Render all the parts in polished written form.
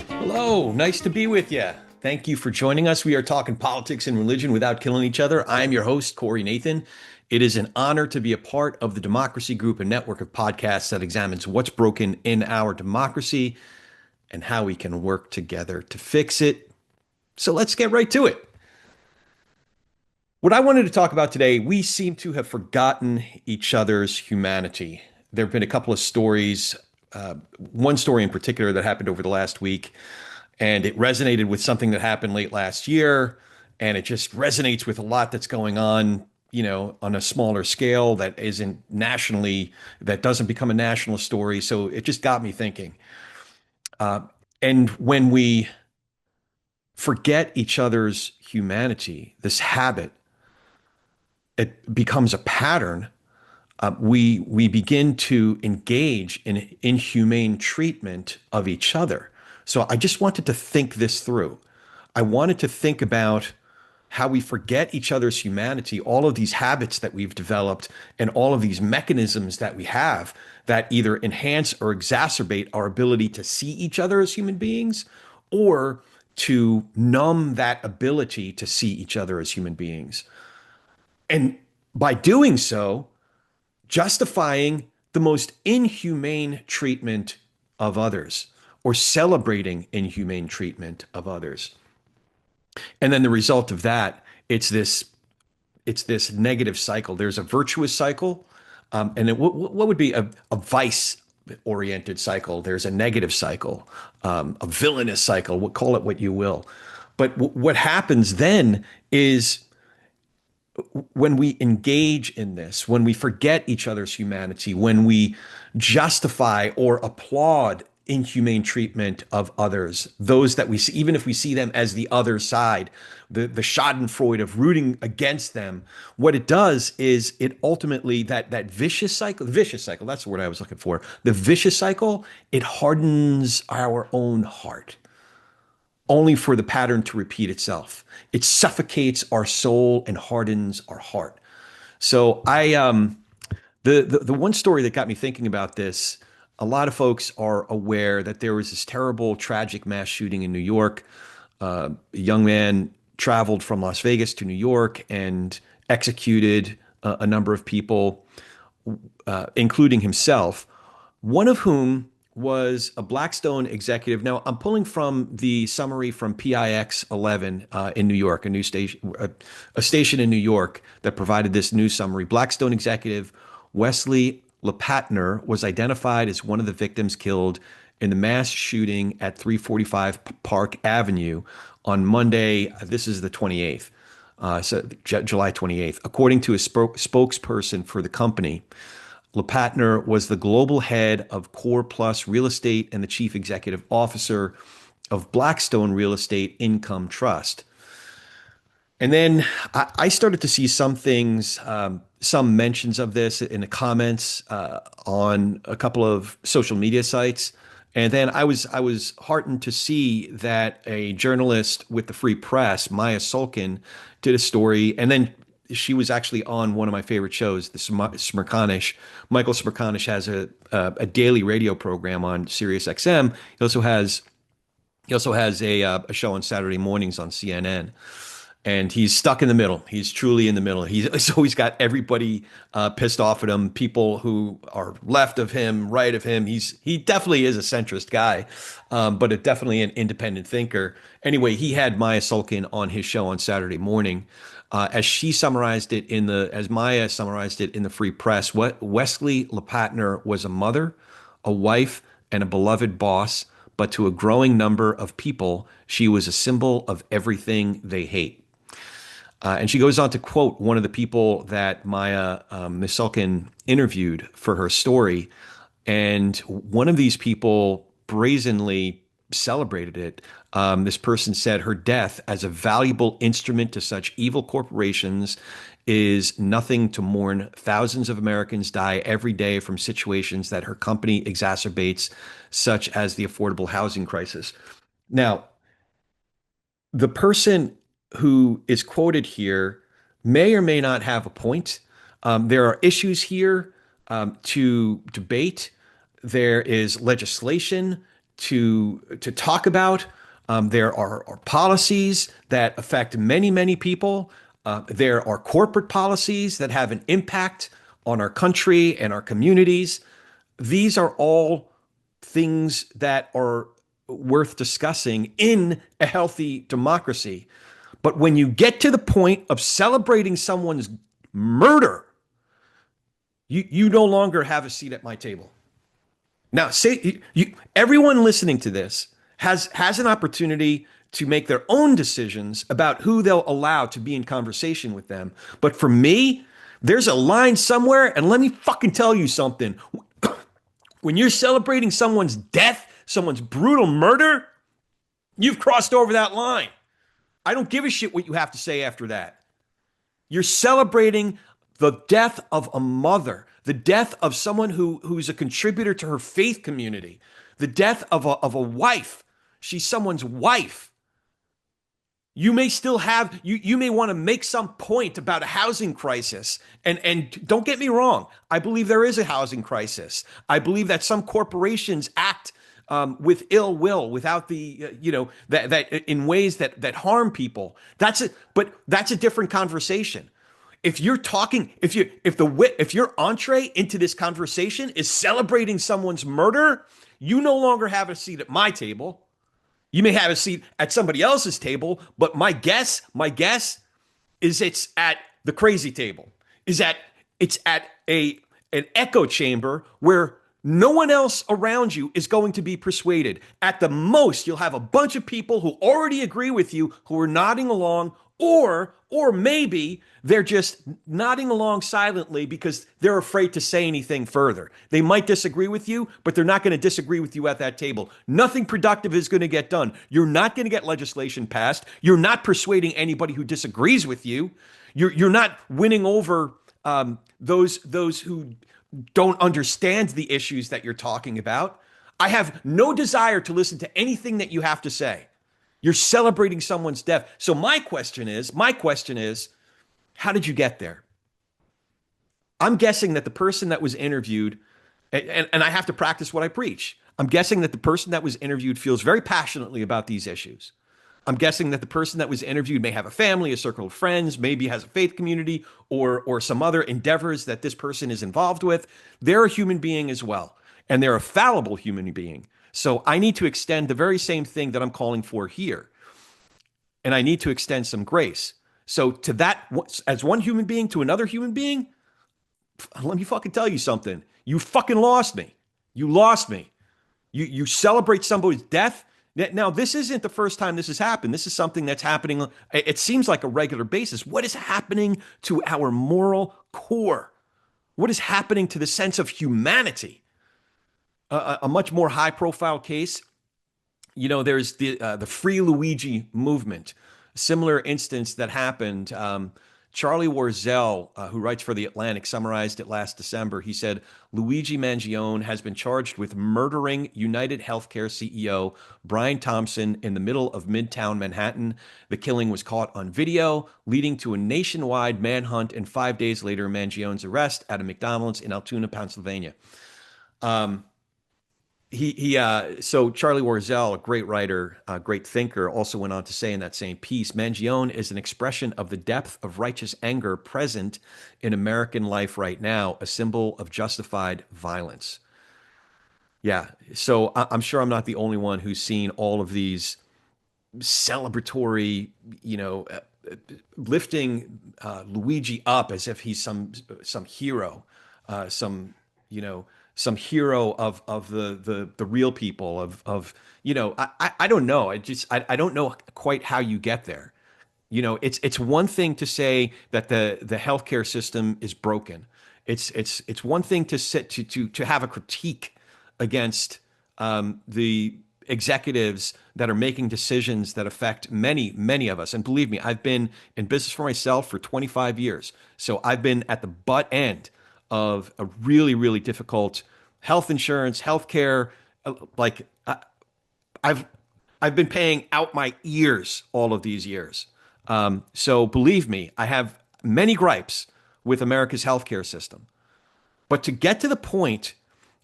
Hello, nice to be with you. Thank you for joining us. We are talking politics and religion without killing each other. I am your host, Corey Nathan. It is an honor to be a part of the Democracy Group, a network of podcasts that examines what's broken in our democracy and how we can work together to fix it. So let's get right to it. What I wanted to talk about today, we seem to have forgotten each other's humanity. There have been a couple of stories, one story in particular that happened over the last week, and it resonated with something that happened late last year, and it just resonates with a lot that's going on, on a smaller scale that isn't nationally, that doesn't become a national story. So it just got me thinking. And when we forget each other's humanity, this habit, it becomes a pattern. We begin to engage in inhumane treatment of each other. So I just wanted to think this through. I wanted to think about how we forget each other's humanity, all of these habits that we've developed, and all of these mechanisms that we have that either enhance or exacerbate our ability to see each other as human beings, or to numb that ability to see each other as human beings. And by doing so, justifying the most inhumane treatment of others or celebrating inhumane treatment of others. And then the result of that, it's this negative cycle. There's a virtuous cycle, and what would be a vice oriented cycle? There's a negative cycle, a villainous cycle. We'll call it what you will. But what happens then is when we engage in this, when we forget each other's humanity, when we justify or applaud inhumane treatment of others, those that we see, even if we see them as the other side, the schadenfreude of rooting against them, what it does is it ultimately, that vicious cycle, that's the word I was looking for, the vicious cycle, it hardens our own heart, only for the pattern to repeat itself. It suffocates our soul and hardens our heart. So the one story that got me thinking about this, a lot of folks are aware that there was this terrible, tragic mass shooting in New York. A young man traveled from Las Vegas to New York and executed a number of people, including himself, one of whom was a Blackstone executive. Now, I'm pulling from the summary from PIX 11 in New York, a news station, a station in New York that provided this news summary. Blackstone executive Wesley LePatner was identified as one of the victims killed in the mass shooting at 345 Park Avenue on Monday. This is the 28th, so July 28th. According to a spokesperson for the company, LePatner was the global head of Core Plus Real Estate and the chief executive officer of Blackstone Real Estate Income Trust. And then I started to see some things, some mentions of this in the comments on a couple of social media sites. And then I was heartened to see that a journalist with the Free Press, Maya Solkin, did a story, and then she was actually on one of my favorite shows, the Smerconish. Michael Smerconish has a daily radio program on Sirius XM. He also has a show on Saturday mornings on CNN. And he's stuck in the middle. He's truly in the middle. He's always got everybody pissed off at him, people who are left of him, right of him. He definitely is a centrist guy, but definitely an independent thinker. Anyway, he had Maya Solkin on his show on Saturday morning. As Maya summarized it in the Free Press, Wesley LePatner was a mother, a wife, and a beloved boss, but to a growing number of people, she was a symbol of everything they hate. And she goes on to quote one of the people that Maya Misulkin interviewed for her story. And one of these people brazenly celebrated it. This person said her death as a valuable instrument to such evil corporations is nothing to mourn. Thousands of Americans die every day from situations that her company exacerbates, such as the affordable housing crisis. Now, the person who is quoted here may or may not have a point. There are issues here to debate. There is legislation to talk about. There are policies that affect many, many people. There are corporate policies that have an impact on our country and our communities. These are all things that are worth discussing in a healthy democracy. But when you get to the point of celebrating someone's murder, you no longer have a seat at my table. Now, everyone listening to this has an opportunity to make their own decisions about who they'll allow to be in conversation with them. But for me, there's a line somewhere, and let me fucking tell you something. When you're celebrating someone's death, someone's brutal murder, you've crossed over that line. I don't give a shit what you have to say after that. You're celebrating the death of a mother, the death of someone who's a contributor to her faith community, the death of a wife. She's someone's wife. You may still have, you may want to make some point about a housing crisis. And don't get me wrong, I believe there is a housing crisis. I believe that some corporations act with ill will, without the that in ways that harm people. That's it. But that's a different conversation. If you're talking, if your entree into this conversation is celebrating someone's murder, you no longer have a seat at my table. You may have a seat at somebody else's table, but my guess is it's at the crazy table. It's at an echo chamber where no one else around you is going to be persuaded. At the most, you'll have a bunch of people who already agree with you who are nodding along, or maybe they're just nodding along silently because they're afraid to say anything further. They might disagree with you, but they're not going to disagree with you at that table. Nothing productive is going to get done. You're not going to get legislation passed. You're not persuading anybody who disagrees with you. You're not winning over those who don't understand the issues that you're talking about. I have no desire to listen to anything that you have to say. You're celebrating someone's death. So my question is, how did you get there? I'm guessing that the person that was interviewed, and I have to practice what I preach. I'm guessing that the person that was interviewed feels very passionately about these issues. I'm guessing that the person that was interviewed may have a family, a circle of friends, maybe has a faith community, or some other endeavors that this person is involved with. They're a human being as well, and they're a fallible human being. So I need to extend the very same thing that I'm calling for here, and I need to extend some grace. So to that, as one human being to another human being, let me fucking tell you something. You fucking lost me. You lost me. You celebrate somebody's death. Now, this isn't the first time this has happened. This is something that's happening, it seems like a regular basis. What is happening to our moral core? What is happening to the sense of humanity? A much more high profile case, there's the Free Luigi movement. Similar instance that happened. Charlie Warzel, who writes for The Atlantic, summarized it last December. He said, Luigi Mangione has been charged with murdering United Healthcare CEO Brian Thompson in the middle of Midtown Manhattan. The killing was caught on video, leading to a nationwide manhunt, and 5 days later, Mangione's arrest at a McDonald's in Altoona, Pennsylvania. So Charlie Warzel, a great writer, a great thinker, also went on to say in that same piece, Mangione is an expression of the depth of righteous anger present in American life right now, a symbol of justified violence. Yeah, so I'm sure I'm not the only one who's seen all of these celebratory, lifting Luigi up as if he's some hero, some you know some hero of the real people I don't know. I don't know quite how you get there. It's one thing to say that the healthcare system is broken. It's one thing to sit to have a critique against the executives that are making decisions that affect many of us. And believe me, I've been in business for myself for 25 years. So I've been at the butt end of a really, really difficult health insurance, healthcare. Like I've been paying out my ears all of these years. So believe me, I have many gripes with America's healthcare system. But to get to the point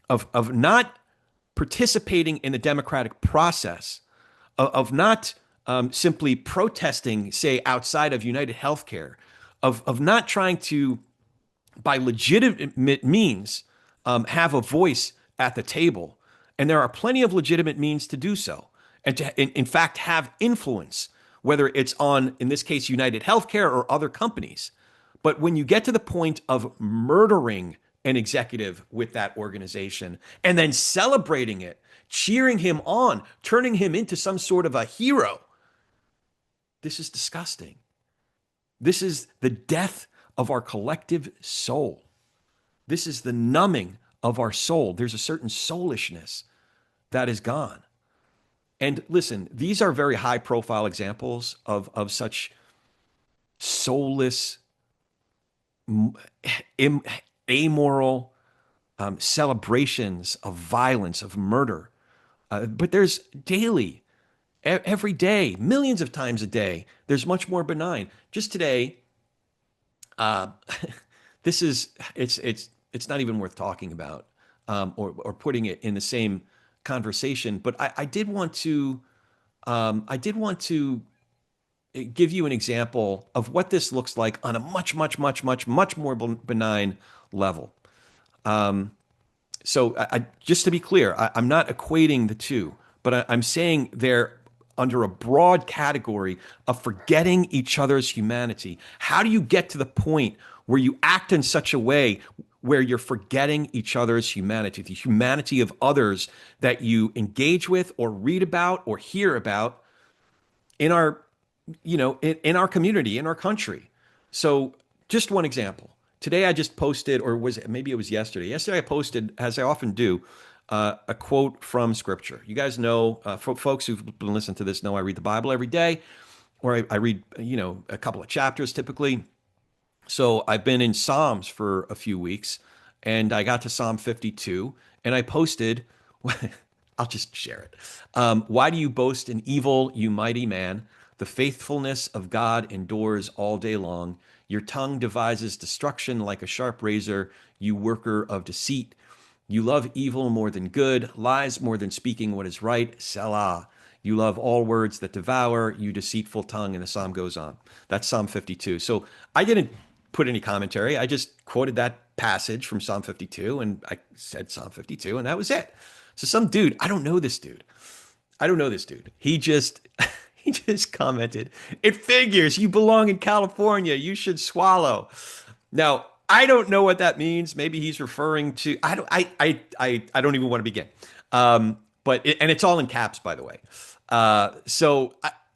of not participating in the democratic process, of not simply protesting, say, outside of United Healthcare, of not trying to, by legitimate means, have a voice at the table. And there are plenty of legitimate means to do so. And to, in fact, have influence, whether it's on, in this case, United Healthcare or other companies. But when you get to the point of murdering an executive with that organization and then celebrating it, cheering him on, turning him into some sort of a hero, this is disgusting. This is the death of our collective soul. This is the numbing of our soul. There's a certain soulishness that is gone. And listen, these are very high profile examples of such soulless, amoral celebrations of violence, of murder. But there's daily, every day, millions of times a day, there's much more benign. Just today, this is it's not even worth talking about, or putting it in the same conversation. But I did want to give you an example of what this looks like on a much more benign level. So just to be clear, I'm not equating the two, but I'm saying they're under a broad category of forgetting each other's humanity. How do you get to the point where you act in such a way where you're forgetting each other's humanity, the humanity of others that you engage with or read about or hear about in our, in our community, in our country? So just one example. Today I just posted, or maybe it was yesterday. Yesterday I posted, as I often do, a quote from Scripture. You guys know, folks who've been listening to this know I read the Bible every day, or I read, a couple of chapters typically. So I've been in Psalms for a few weeks, and I got to Psalm 52, and I posted, I'll just share it. Why do you boast in evil, you mighty man? The faithfulness of God endures all day long. Your tongue devises destruction like a sharp razor, you worker of deceit. You love evil more than good, lies more than speaking what is right. Selah. You love all words that devour, you deceitful tongue. And the psalm goes on. That's Psalm 52. So I didn't put any commentary. I just quoted that passage from Psalm 52, and I said Psalm 52, and that was it. So some dude, I don't know this dude. He just he just commented, "It figures you belong in California. You should swallow." Now, I don't know what that means. Maybe he's referring to, I don't even want to begin. And it's all in caps, by the way.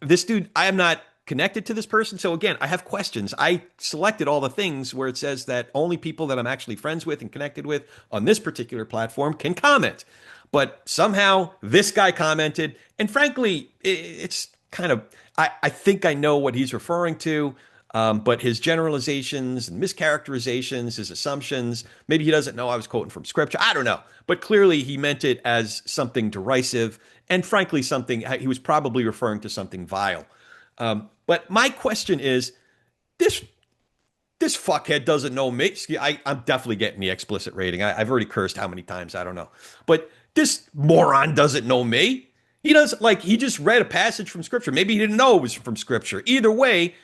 This dude, I am not connected to this person. So again, I have questions. I selected all the things where it says that only people that I'm actually friends with and connected with on this particular platform can comment. But somehow this guy commented, and frankly, it's kind of, I think I know what he's referring to. But his generalizations and mischaracterizations, his assumptions, maybe he doesn't know I was quoting from Scripture. I don't know. But clearly he meant it as something derisive, and frankly, something, he was probably referring to something vile. But my question is, this fuckhead doesn't know me. I'm definitely getting the explicit rating. I've already cursed how many times, I don't know. But this moron doesn't know me. He doesn't, he just read a passage from Scripture. Maybe he didn't know it was from Scripture. Either way,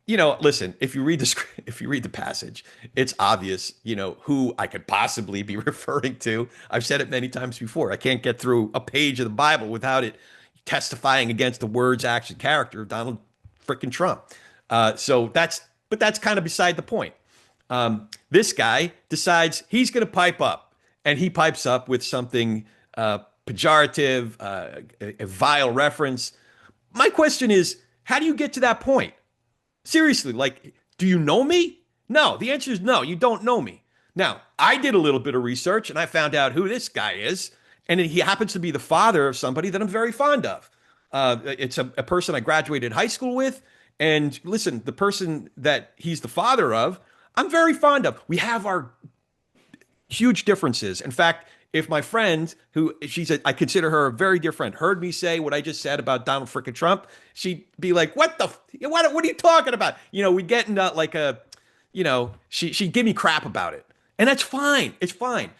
listen, if you read the passage, it's obvious, who I could possibly be referring to. I've said it many times before. I can't get through a page of the Bible without it testifying against the words, action, character of Donald frickin' Trump. But that's kind of beside the point. This guy decides he's going to pipe up, and he pipes up with something pejorative, a vile reference. My question is, how do you get to that point? Seriously, do you know me? No, the answer is no, you don't know me. Now, I did a little bit of research, and I found out who this guy is, and he happens to be the father of somebody that I'm very fond of. It's a person I graduated high school with, and listen, the person that he's the father of, I'm very fond of. We have our huge differences. In fact, if my friend, who I consider her a very dear friend, heard me say what I just said about Donald frickin' Trump, she'd be like, what are you talking about? We'd get into like she'd give me crap about it. And that's fine. It's fine.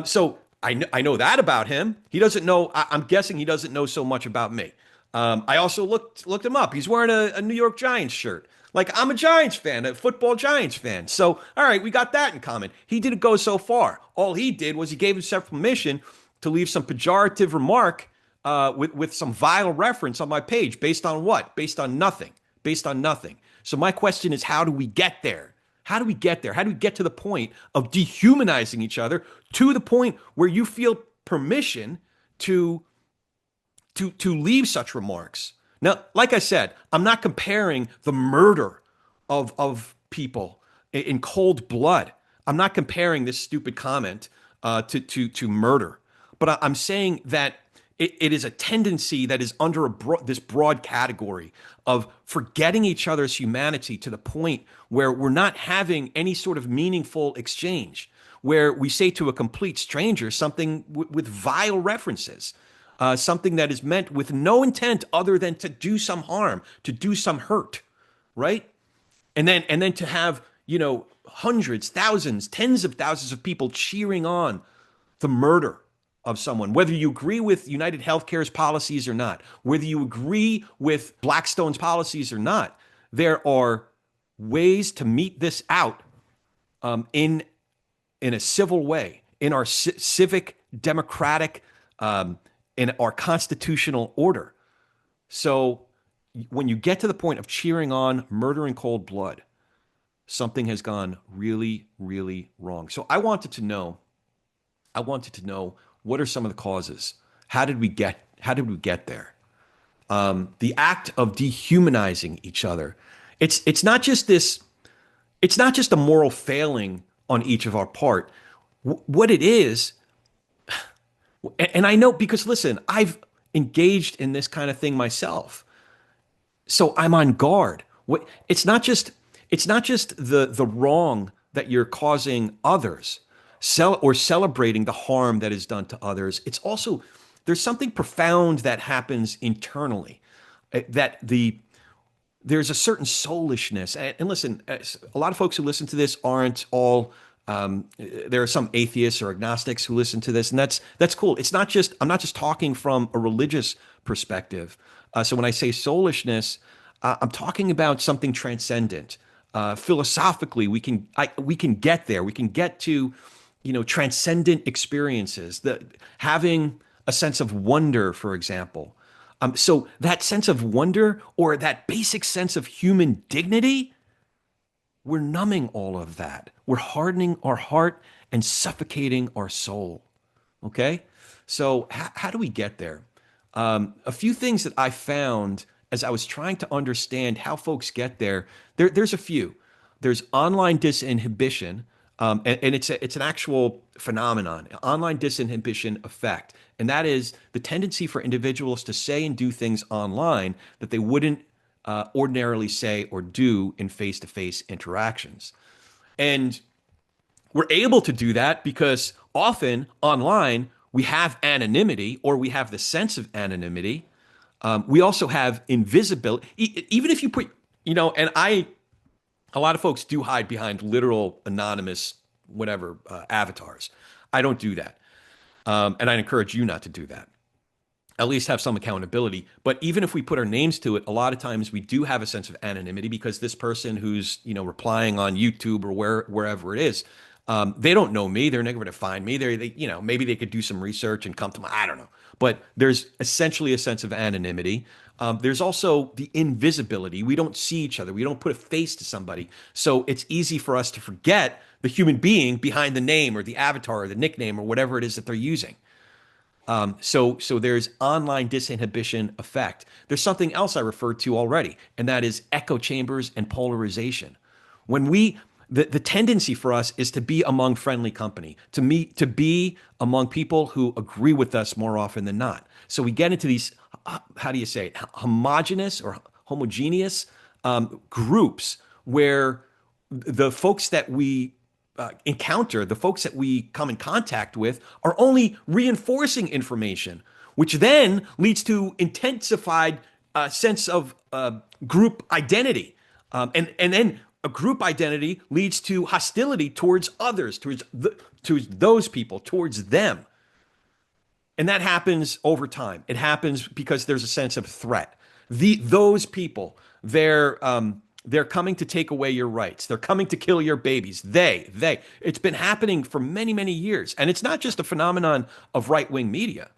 So I know that about him. He doesn't know, I'm guessing he doesn't know so much about me. I also looked him up. He's wearing a New York Giants shirt. Like, I'm a Giants fan, a football Giants fan. So, all right, we got that in common. He didn't go so far. All he did was he gave himself permission to leave some pejorative remark with some vile reference on my page. Based on what? Based on nothing. Based on nothing. So my question is, how do we get there? How do we get there? How do we get to the point of dehumanizing each other to the point where you feel permission to leave such remarks? Now, like I said, I'm not comparing the murder of people in cold blood. I'm not comparing this stupid comment to murder, but I'm saying that it is a tendency that is under this broad category of forgetting each other's humanity to the point where we're not having any sort of meaningful exchange, where we say to a complete stranger something with vile references. Something that is meant with no intent other than to do some harm, to do some hurt, right? And then to have, hundreds, thousands, tens of thousands of people cheering on the murder of someone, whether you agree with United Healthcare's policies or not, whether you agree with Blackstone's policies or not, there are ways to meet this out in a civil way, in our civic, democratic, in our constitutional order. So when you get to the point of cheering on murder in cold blood, something has gone really, really wrong. So I wanted to know what are some of the causes? How did we get there? The act of dehumanizing each other. It's not just a moral failing on each of our part. What it is, and I know because listen, I've engaged in this kind of thing myself. So I'm on guard. It's not just the wrong that you're causing others, or celebrating the harm that is done to others. It's also, there's something profound that happens internally, that there's a certain soulishness. And listen, a lot of folks who listen to this aren't all there are some atheists or agnostics who listen to this, and that's cool. I'm not just talking from a religious perspective. So when I say soulishness, I'm talking about something transcendent. Philosophically, we can get there. We can get to, transcendent experiences. Having a sense of wonder, for example. So that sense of wonder, or that basic sense of human dignity, we're numbing all of that. We're hardening our heart and suffocating our soul. Okay? So how do we get there? A few things that I found as I was trying to understand how folks get there. There's a few. There's online disinhibition, and it's an actual phenomenon, online disinhibition effect. And that is the tendency for individuals to say and do things online that they wouldn't ordinarily say or do in face-to-face interactions. And we're able to do that because often online we have anonymity, or we have the sense of anonymity. We also have invisibility. Even if you put, and a lot of folks do hide behind literal anonymous, whatever, avatars. I don't do that. And I encourage you not to do that. At least have some accountability. But even if we put our names to it, a lot of times we do have a sense of anonymity because this person who's, replying on YouTube or wherever it is, they don't know me. They're never going to find me. Maybe they could do some research and come to I don't know. But there's essentially a sense of anonymity. There's also the invisibility. We don't see each other. We don't put a face to somebody. So it's easy for us to forget the human being behind the name or the avatar or the nickname or whatever it is that they're using. So there's online disinhibition effect. There's something else I referred to already, and that is echo chambers and polarization. When the tendency for us is to be among friendly company, to be among people who agree with us more often than not. So we get into these, how do you say it, homogeneous groups where the folks that we encounter, the folks that we come in contact with, are only reinforcing information, which then leads to intensified sense of group identity, and then a group identity leads to hostility towards others, towards those people, towards them. And that happens over time. It happens because there's a sense of threat. Those people, they're coming to take away your rights. They're coming to kill your babies. They. It's been happening for many, many years, and it's not just a phenomenon of right-wing media.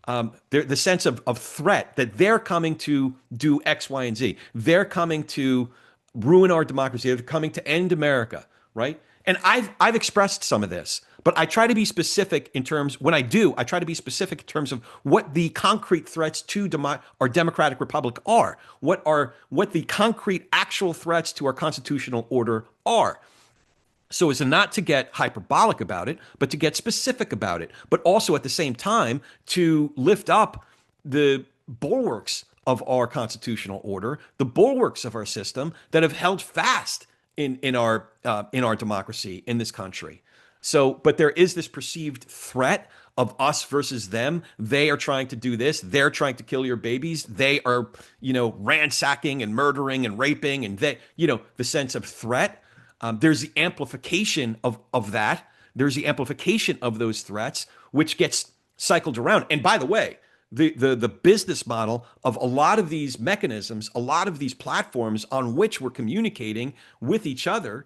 The sense of threat that they're coming to do X, Y, and Z. They're coming to ruin our democracy. They're coming to end America, right? And I've expressed some of this, but I try to be specific in terms, when I do, I try to be specific in terms of what the concrete threats to our democratic republic are, what the concrete actual threats to our constitutional order are. So as not to get hyperbolic about it, but to get specific about it, but also at the same time to lift up the bulwarks of our constitutional order, the bulwarks of our system that have held fast in our democracy in this country. So, but there is this perceived threat of us versus them. They are trying to do this. They're trying to kill your babies. They are, ransacking and murdering and raping, and the sense of threat. There's the amplification of that. There's the amplification of those threats, which gets cycled around. And by the way, the business model of a lot of these mechanisms, a lot of these platforms on which we're communicating with each other,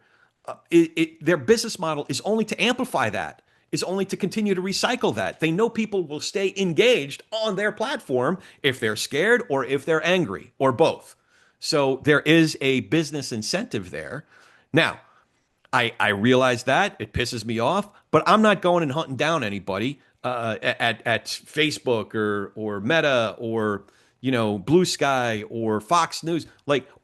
their business model is only to amplify that, is only to continue to recycle that. They know people will stay engaged on their platform if they're scared or if they're angry or both. So there is a business incentive there. Now, I realize that it pisses me off, but I'm not going and hunting down anybody at Facebook or Meta or Blue Sky or Fox News.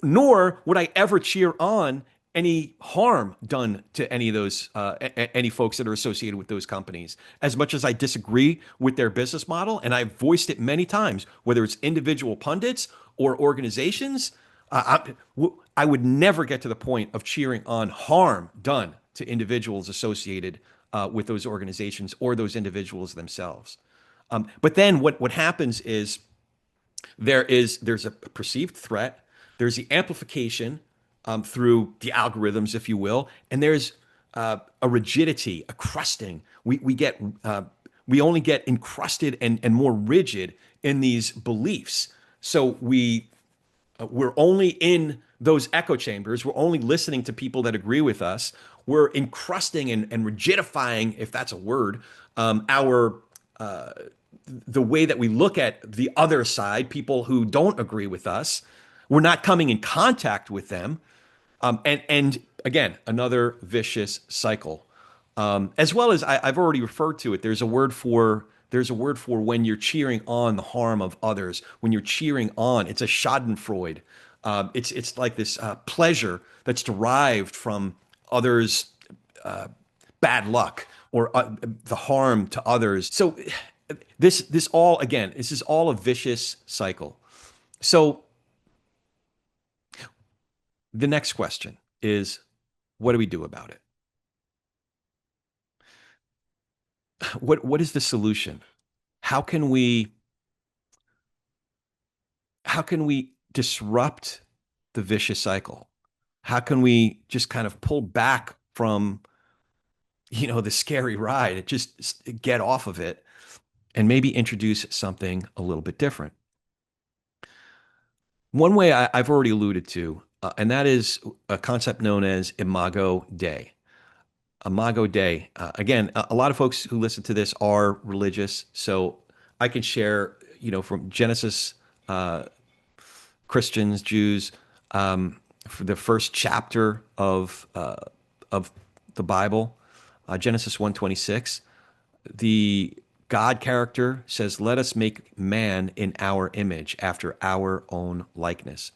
Nor would I ever cheer on any harm done to any of those any folks that are associated with those companies. As much as I disagree with their business model, and I've voiced it many times, whether it's individual pundits or organizations. I would never get to the point of cheering on harm done to individuals associated with those organizations or those individuals themselves. But then what happens is there's a perceived threat. There's the amplification through the algorithms, if you will, and there's a rigidity, a crusting. We only get encrusted and more rigid in these beliefs. So we're only in those echo chambers. We're only listening to people that agree with us. We're encrusting and rigidifying, if that's a word, the way that we look at the other side, people who don't agree with us. We're not coming in contact with them. And again, another vicious cycle. As well as I've already referred to it. There's a word for when you're cheering on the harm of others, when you're cheering on, it's a schadenfreude. It's like this pleasure that's derived from others' bad luck or the harm to others. So this is all a vicious cycle. So the next question is, what do we do about it? What is the solution? How can we disrupt the vicious cycle? How can we just kind of pull back from the scary ride, just get off of it and maybe introduce something a little bit different? One way I've already alluded to, and that is a concept known as Imago Dei. Imago Dei. Again, a lot of folks who listen to this are religious, so I can share, from Genesis, Christians, Jews, for the first chapter of the Bible, Genesis 1:26, the God character says, "Let us make man in our image, after our own likeness."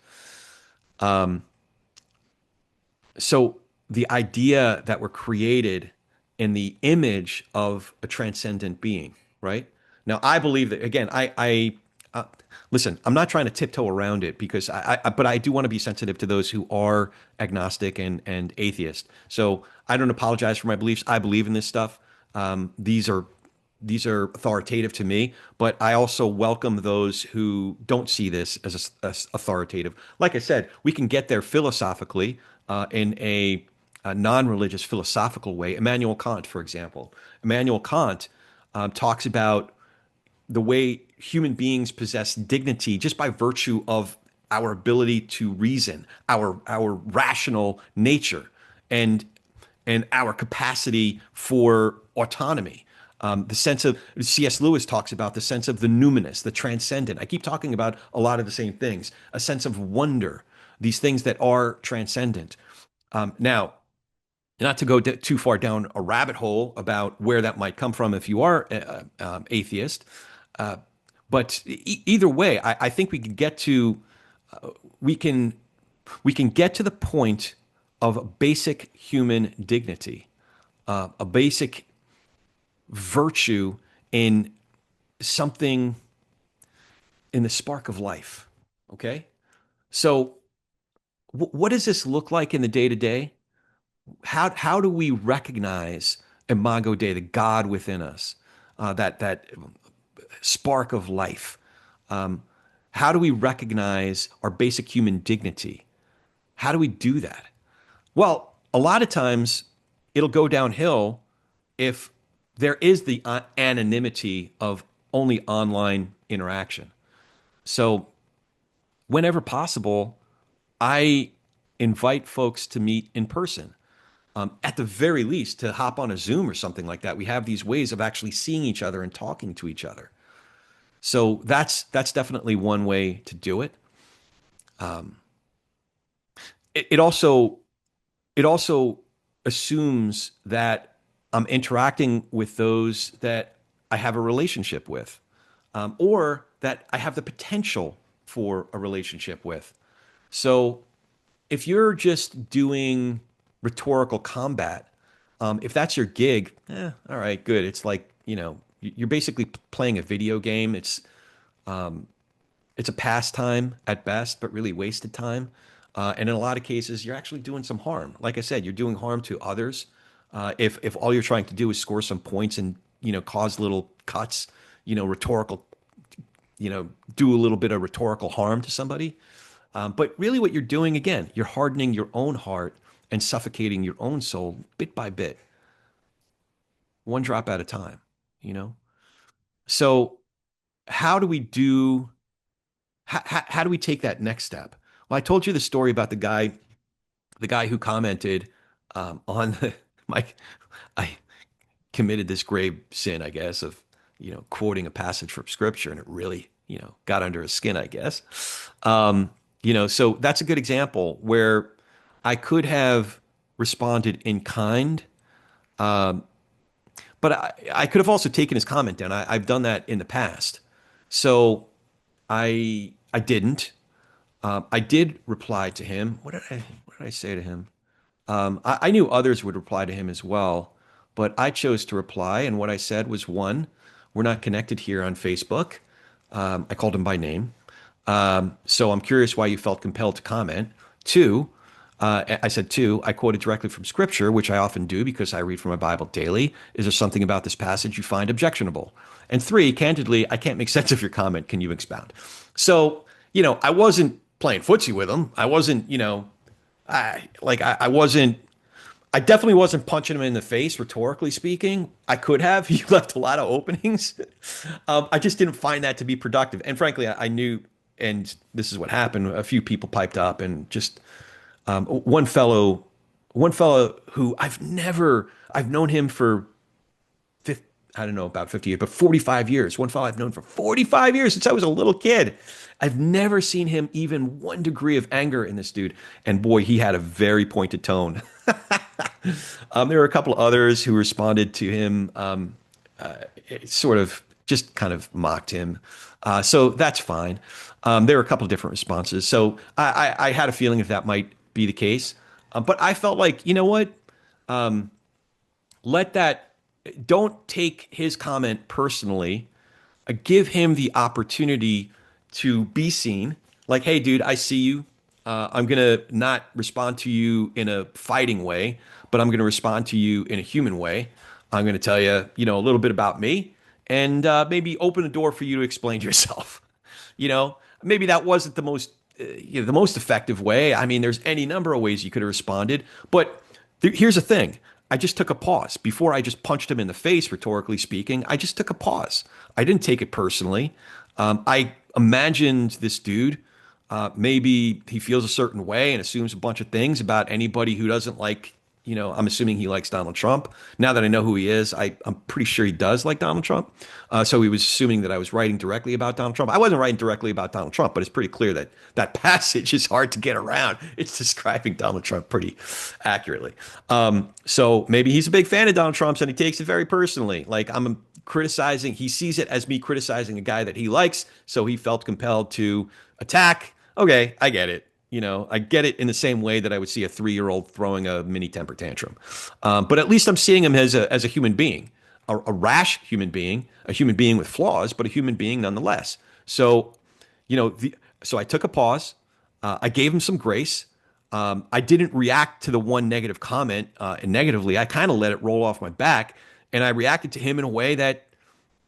So the idea that we're created in the image of a transcendent being, right? Now, I believe that, again, uh, listen, I'm not trying to tiptoe around it because but I do want to be sensitive to those who are agnostic and atheist. So I don't apologize for my beliefs. I believe in this stuff. These are authoritative to me, but I also welcome those who don't see this as authoritative. Like I said, we can get there philosophically in a non-religious philosophical way. Immanuel Kant, for example. Immanuel Kant talks about the way human beings possess dignity just by virtue of our ability to reason, our rational nature, and our capacity for autonomy. The sense of C.S. Lewis talks about the sense of the numbness, the transcendent. I keep talking about a lot of the same things. A sense of wonder, these things that are transcendent. Now, not to go too far down a rabbit hole about where that might come from if you are atheist, uh, but either way, I think we can get to we can we can get to the point of basic human dignity, a basic virtue in something in the spark of life. Okay, so what does this look like in the day to day? How do we recognize Imago Dei, the God within us, that spark of life? Um, how do we recognize our basic human dignity? How do we do that? Well, a lot of times it'll go downhill if there is the anonymity of only online interaction. So, whenever possible, I invite folks to meet in person. At the very least, to hop on a Zoom or something like that. We have these ways of actually seeing each other and talking to each other. So that's definitely one way to do it. Um, it also it also assumes that I'm interacting with those that I have a relationship with, or that I have the potential for a relationship with. So if you're just doing rhetorical combat, if that's your gig, all right, good. It's like, you're basically playing a video game. It's a pastime at best, but really wasted time. And in a lot of cases, you're actually doing some harm. Like I said, you're doing harm to others. If all you're trying to do is score some points and cause little cuts, rhetorical, do a little bit of rhetorical harm to somebody. But really, what you're doing again, you're hardening your own heart and suffocating your own soul bit by bit, one drop at a time. You know. So how do we do? How do we take that next step? Well, I told you the story about the guy who commented on my. I committed this grave sin, I guess, of quoting a passage from Scripture, and it really got under his skin, I guess. So that's a good example where I could have responded in kind, but I could have also taken his comment down. I've done that in the past, so I didn't. I did reply to him. What did I say to him? I knew others would reply to him as well, but I chose to reply, and what I said was, one, we're not connected here on Facebook. I called him by name. So I'm curious why you felt compelled to comment. Two, I said, two, I quoted directly from Scripture, which I often do because I read from my Bible daily. Is there something about this passage you find objectionable? And three, candidly, I can't make sense of your comment. Can you expound? So, I wasn't playing footsie with him. I wasn't, I wasn't, I definitely wasn't punching him in the face, rhetorically speaking. I could have. He left a lot of openings. I just didn't find that to be productive. And frankly, I knew, and this is what happened. A few people piped up, and just one fellow, who I've known him for I don't know about 50 years, but 45 years. One fellow I've known for 45 years since I was a little kid. I've never seen him even one degree of anger in this dude. And boy, he had a very pointed tone. There were a couple of others who responded to him, sort of just kind of mocked him. So that's fine. There were a couple of different responses. So I had a feeling that might be the case. But I felt like, you know what? Let that, don't take his comment personally. Give him the opportunity to be seen. Like, hey, dude, I see you. I'm gonna not respond to you in a fighting way, but I'm gonna respond to you in a human way. I'm gonna tell you, a little bit about me, and maybe open a door for you to explain yourself. Maybe that wasn't the most effective way. I mean, there's any number of ways you could have responded, but here's the thing. I just took a pause before I just punched him in the face, rhetorically speaking. I just took a pause. I didn't take it personally. I imagined this dude. Maybe he feels a certain way and assumes a bunch of things about anybody who doesn't like, I'm assuming he likes Donald Trump. Now that I know who he is, I'm pretty sure he does like Donald Trump. So he was assuming that I was writing directly about Donald Trump. I wasn't writing directly about Donald Trump, but it's pretty clear that that passage is hard to get around. It's describing Donald Trump pretty accurately. So maybe he's a big fan of Donald Trump's and he takes it very personally. Like I'm criticizing, he sees it as me criticizing a guy that he likes. So he felt compelled to attack. Okay, I get it. I get it in the same way that I would see a 3-year-old throwing a mini temper tantrum. But at least I'm seeing him as a human being, a rash human being, a human being with flaws, but a human being nonetheless. So, so I took a pause. I gave him some grace. I didn't react to the one negative comment negatively. I kind of let it roll off my back, and I reacted to him in a way that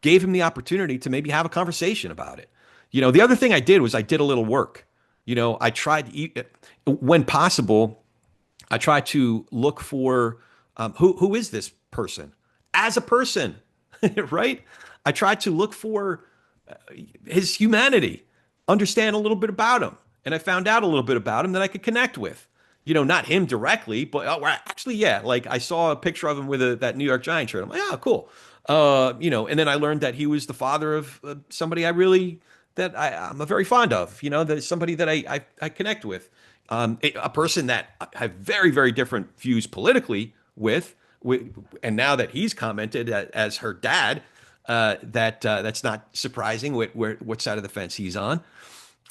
gave him the opportunity to maybe have a conversation about it. The other thing I did was I did a little work. I tried to eat when possible. I tried to look for who is this person as a person, right? I tried to look for his humanity, understand a little bit about him, and I found out a little bit about him that I could connect with. Not him directly, but actually, yeah. Like I saw a picture of him with that New York Giants shirt. I'm like, oh, cool. And then I learned that he was the father of somebody I'm very fond of, that somebody that I connect with, a person that I have very, very different views politically with, and now that he's commented as her dad, that's not surprising what side of the fence he's on.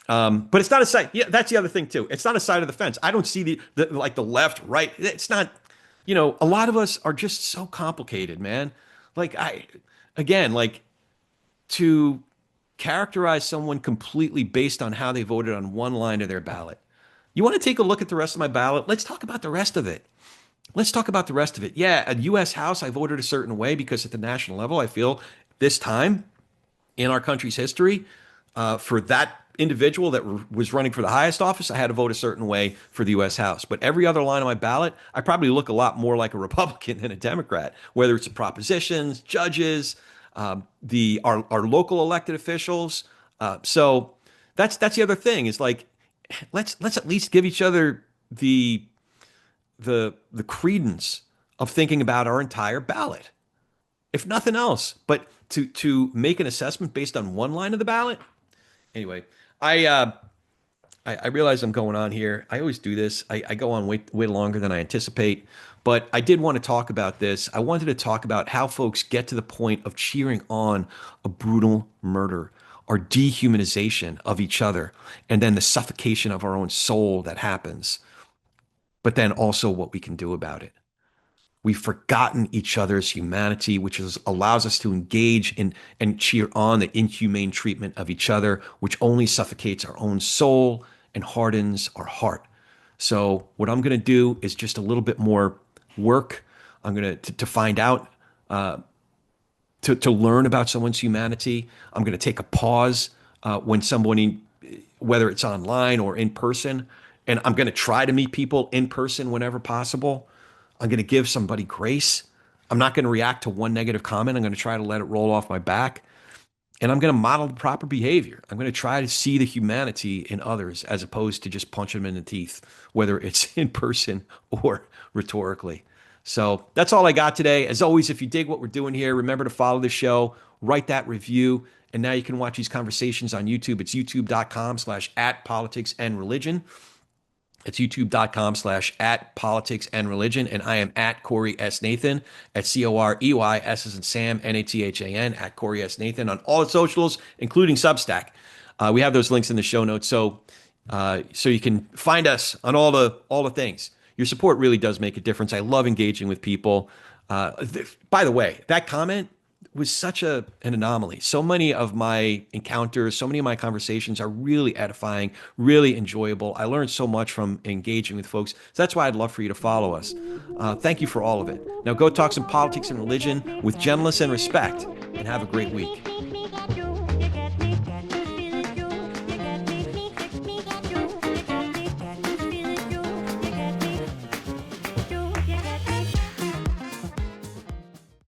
But it's not a side. Yeah, that's the other thing too. It's not a side of the fence. I don't see the left, right. It's not, a lot of us are just so complicated, man. To characterize someone completely based on how they voted on one line of their ballot. You want to take a look at the rest of my ballot? Let's talk about the rest of it. Yeah, a U.S. House, I voted a certain way because at the national level, I feel this time in our country's history, for that individual that was running for the highest office, I had to vote a certain way for the U.S. House. But every other line on my ballot, I probably look a lot more like a Republican than a Democrat, whether it's the propositions, judges, our local elected officials. So that's the other thing is like, let's at least give each other the credence of thinking about our entire ballot, if nothing else. But to make an assessment based on one line of the ballot. Anyway, I realize I'm going on here. I always do this. I go on way longer than I anticipate. But I did want to talk about this. I wanted to talk about how folks get to the point of cheering on a brutal murder or dehumanization of each other, and then the suffocation of our own soul that happens. But then also what we can do about it. We've forgotten each other's humanity, which allows us to engage in and cheer on the inhumane treatment of each other, which only suffocates our own soul and hardens our heart. So what I'm going to do is just a little bit more work. I'm going to find out, to learn about someone's humanity. I'm going to take a pause when somebody, whether it's online or in person, and I'm going to try to meet people in person whenever possible. I'm going to give somebody grace. I'm not going to react to one negative comment. I'm going to try to let it roll off my back. And I'm going to model the proper behavior. I'm going to try to see the humanity in others as opposed to just punch them in the teeth, whether it's in person or rhetorically. So that's all I got today. As always, if you dig what we're doing here, remember to follow the show, write that review, and now you can watch these conversations on YouTube. It's youtube.com/@politicsandreligion. It's youtube.com/@politicsandreligion. And I am at Corey S. Nathan, at Corey, S as in Sam, Nathan, at Corey S. Nathan on all the socials, including Substack. We have those links in the show notes. So you can find us on all the things. Your support really does make a difference. I love engaging with people. By the way, that comment, was such an anomaly. So many of my encounters, so many of my conversations are really edifying, really enjoyable. I learned so much from engaging with folks. So that's why I'd love for you to follow us. Thank you for all of it. Now go talk some politics and religion with gentleness and respect, and have a great week.